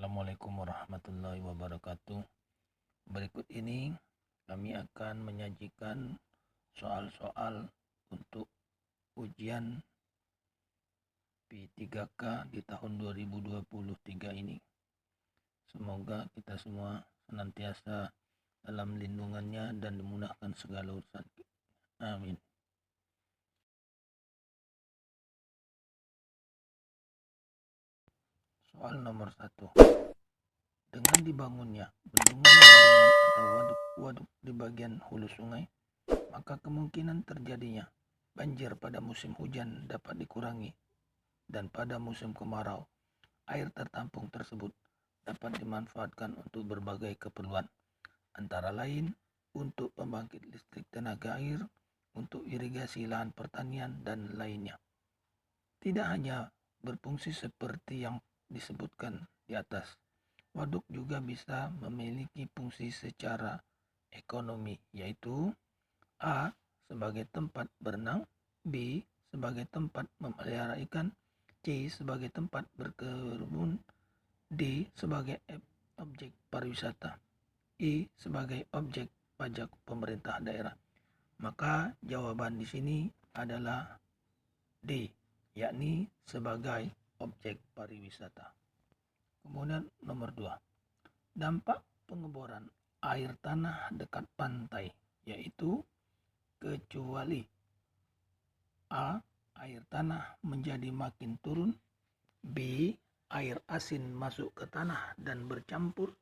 Assalamualaikum warahmatullahi wabarakatuh. Berikut ini kami akan menyajikan soal-soal untuk ujian P3K di tahun 2023 ini. Semoga kita semua senantiasa dalam lindungannya dan dimudahkan segala urusan. Amin. Soal nomor 1. Dengan dibangunnya bendungan atau waduk di bagian hulu sungai, maka kemungkinan terjadinya banjir pada musim hujan dapat dikurangi, dan pada musim kemarau, air tertampung tersebut dapat dimanfaatkan untuk berbagai keperluan, antara lain untuk pembangkit listrik tenaga air, untuk irigasi lahan pertanian, dan lainnya. Tidak hanya berfungsi seperti yang disebutkan di atas, waduk juga bisa memiliki fungsi secara ekonomi, yaitu A. sebagai tempat berenang, B. sebagai tempat memelihara ikan, C. sebagai tempat berkebun, D. sebagai objek pariwisata, E. sebagai objek pajak pemerintah daerah. Maka jawaban di sini adalah D, yakni sebagai objek pariwisata. Kemudian nomor 2. Dampak pengeboran air tanah dekat pantai, yaitu kecuali A. air tanah menjadi makin turun, B. air asin masuk ke tanah dan bercampur,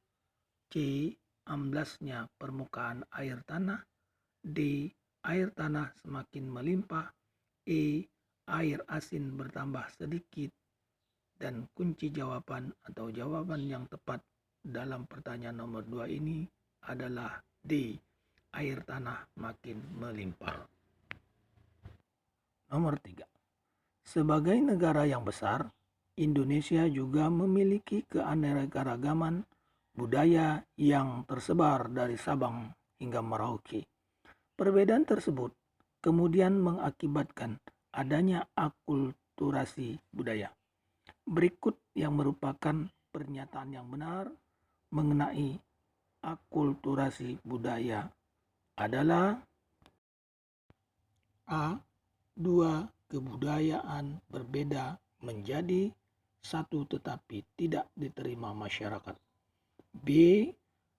C. amblasnya permukaan air tanah, D. air tanah semakin melimpah, E. air asin bertambah sedikit. Dan kunci jawaban atau jawaban yang tepat dalam pertanyaan nomor 2 ini adalah D. air tanah makin melimpah. Nomor 3. Sebagai negara yang besar, Indonesia juga memiliki keanekaragaman budaya yang tersebar dari Sabang hingga Merauke. Perbedaan tersebut kemudian mengakibatkan adanya akulturasi budaya. Berikut yang merupakan pernyataan yang benar mengenai akulturasi budaya adalah A. Dua kebudayaan berbeda menjadi satu tetapi tidak diterima masyarakat. B.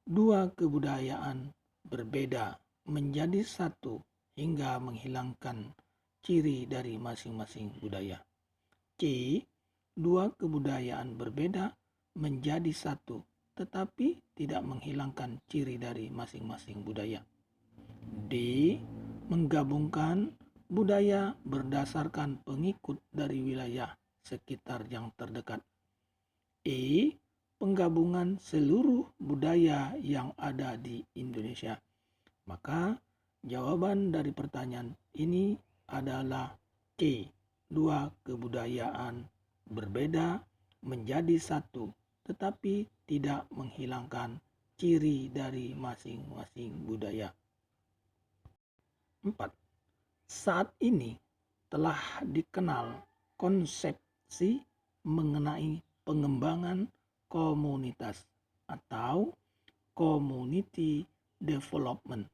Dua kebudayaan berbeda menjadi satu hingga menghilangkan ciri dari masing-masing budaya. C. Dua kebudayaan berbeda menjadi satu tetapi tidak menghilangkan ciri dari masing-masing budaya. D. Menggabungkan budaya berdasarkan pengikut dari wilayah sekitar yang terdekat. E. Penggabungan seluruh budaya yang ada di Indonesia. Maka jawaban dari pertanyaan ini adalah C. Dua kebudayaan berbeda menjadi satu tetapi tidak menghilangkan ciri dari masing-masing budaya. 4. Saat ini telah dikenal konsepsi mengenai pengembangan komunitas atau community development.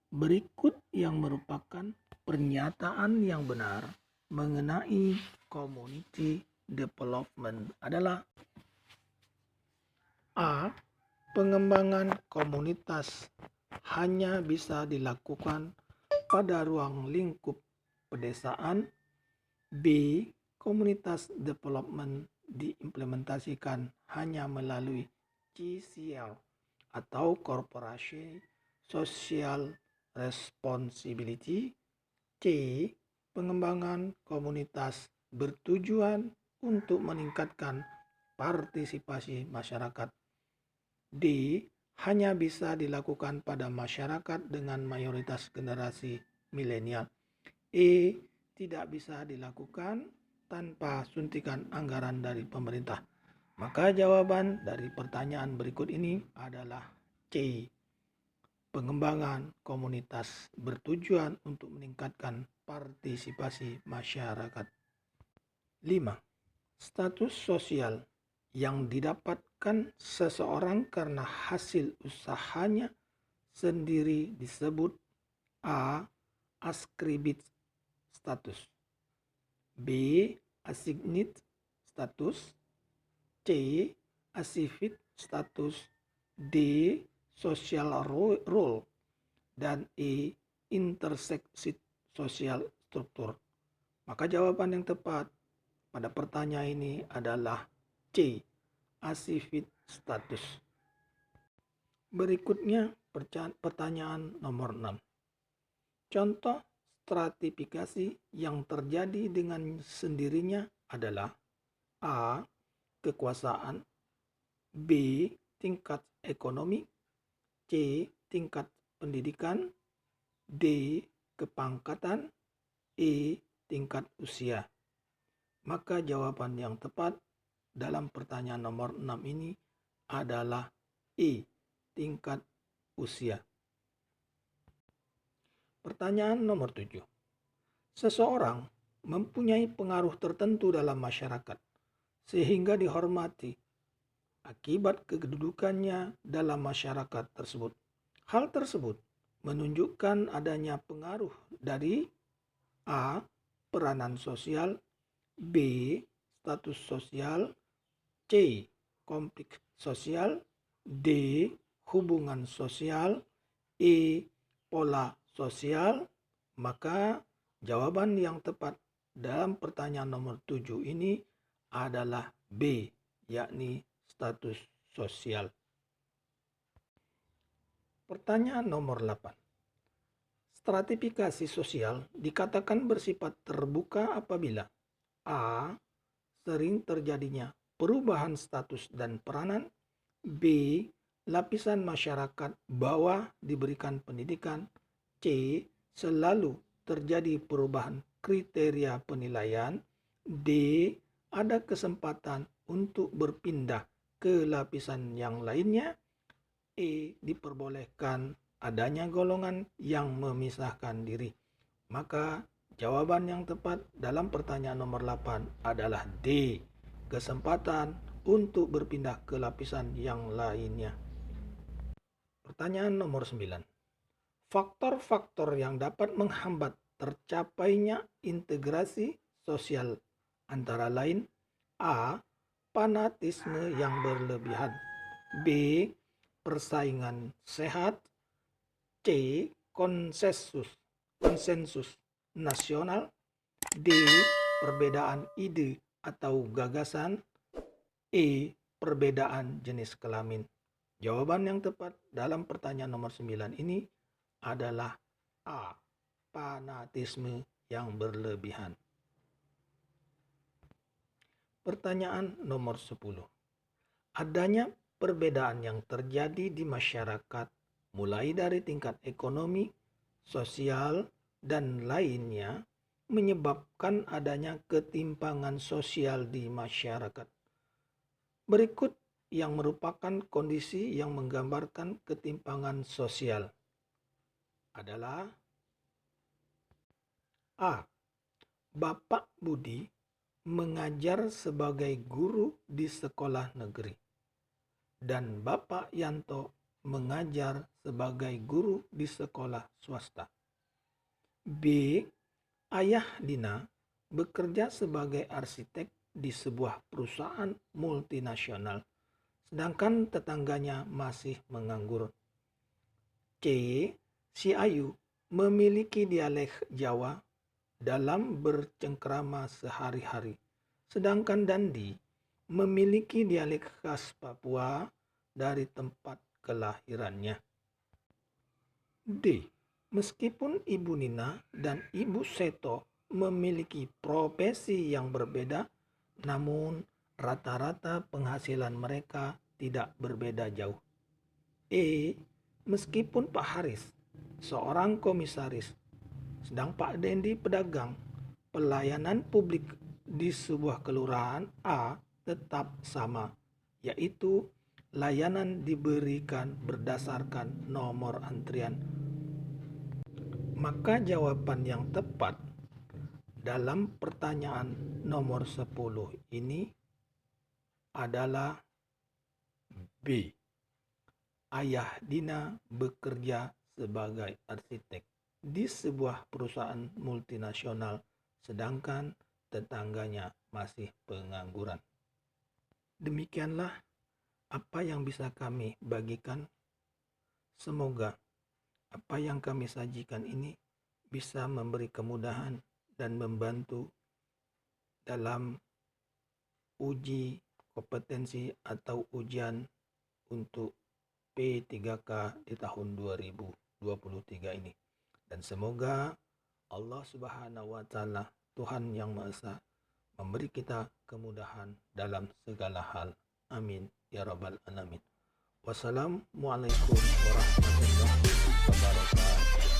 Berikut yang merupakan pernyataan yang benar mengenai community development adalah A. Pengembangan komunitas hanya bisa dilakukan pada ruang lingkup pedesaan. B. Komunitas development diimplementasikan hanya melalui CSR atau Corporation Social Responsibility. C. Pengembangan komunitas bertujuan untuk meningkatkan partisipasi masyarakat. D. Hanya bisa dilakukan pada masyarakat dengan mayoritas generasi milenial. E. Tidak bisa dilakukan tanpa suntikan anggaran dari pemerintah. Maka jawaban dari pertanyaan berikut ini adalah C. Pengembangan komunitas bertujuan untuk meningkatkan partisipasi masyarakat. 5. Status sosial yang didapatkan seseorang karena hasil usahanya sendiri disebut A. Ascribed status, B. Assigned status, C. Assieved status, D. Social role, dan E. Intersected social structure. Maka jawaban yang tepat pada pertanyaan ini adalah C. Assieved status. Berikutnya pertanyaan nomor 6. Contoh stratifikasi yang terjadi dengan sendirinya adalah A. Kekuasaan, B. Tingkat ekonomi, C. Tingkat pendidikan, D. Kepangkatan, E. Tingkat usia. Maka jawaban yang tepat dalam pertanyaan nomor 6 ini adalah E. Tingkat usia. Pertanyaan nomor 7. Seseorang mempunyai pengaruh tertentu dalam masyarakat sehingga dihormati akibat kedudukannya dalam masyarakat tersebut. Hal tersebut menunjukkan adanya pengaruh dari A. Peranan sosial, B. Status sosial, C. Konflik sosial, D. Hubungan sosial, E. Pola sosial. Maka jawaban yang tepat dalam pertanyaan nomor 7 ini adalah B, yakni status sosial. Pertanyaan nomor 8. Stratifikasi sosial dikatakan bersifat terbuka apabila A. Sering terjadinya perubahan status dan peranan, B. Lapisan masyarakat bawah diberikan pendidikan, C. Selalu terjadi perubahan kriteria penilaian, D. Ada kesempatan untuk berpindah ke lapisan yang lainnya, E. Diperbolehkan adanya golongan yang memisahkan diri. Maka jawaban yang tepat dalam pertanyaan nomor 8 adalah D. Kesempatan untuk berpindah ke lapisan yang lainnya. Pertanyaan nomor 9. Faktor-faktor yang dapat menghambat tercapainya integrasi sosial antara lain A. Fanatisme yang berlebihan, B. Persaingan sehat, C. Konsensus nasional, D. Perbedaan ide atau gagasan, E. Perbedaan jenis kelamin. Jawaban yang tepat dalam pertanyaan nomor 9 ini adalah A. Fanatisme yang berlebihan. Pertanyaan nomor 10. Adanya perbedaan yang terjadi di masyarakat mulai dari tingkat ekonomi, sosial, dan lainnya menyebabkan adanya ketimpangan sosial di masyarakat. Berikut yang merupakan kondisi yang menggambarkan ketimpangan sosial adalah A. Bapak Budi mengajar sebagai guru di sekolah negeri dan Bapak Yanto mengajar sebagai guru di sekolah swasta. B. Ayah Dina bekerja sebagai arsitek di sebuah perusahaan multinasional, sedangkan tetangganya masih menganggur. C. Si Ayu memiliki dialek Jawa dalam bercengkrama sehari-hari, sedangkan Dandi memiliki dialek khas Papua dari tempat kelahirannya. D. Meskipun Ibu Nina dan Ibu Seto memiliki profesi yang berbeda, namun rata-rata penghasilan mereka tidak berbeda jauh. E. Meskipun Pak Haris seorang komisaris, sedang Pak Dendi pedagang, pelayanan publik di sebuah kelurahan A tetap sama, yaitu layanan diberikan berdasarkan nomor antrian. Maka jawaban yang tepat dalam pertanyaan nomor 10 ini adalah B. Ayah Dina bekerja sebagai arsitek di sebuah perusahaan multinasional, sedangkan tetangganya masih pengangguran. Demikianlah apa yang bisa kami bagikan. Semoga apa yang kami sajikan ini bisa memberi kemudahan dan membantu dalam uji kompetensi atau ujian untuk P3K di tahun 2023 ini. Dan semoga Allah Subhanahu wa Ta'ala, Tuhan yang Maha Esa, memberi kita kemudahan dalam segala hal. Amin ya rabbal alamin. Wassalamualaikum warahmatullahi wabarakatuh.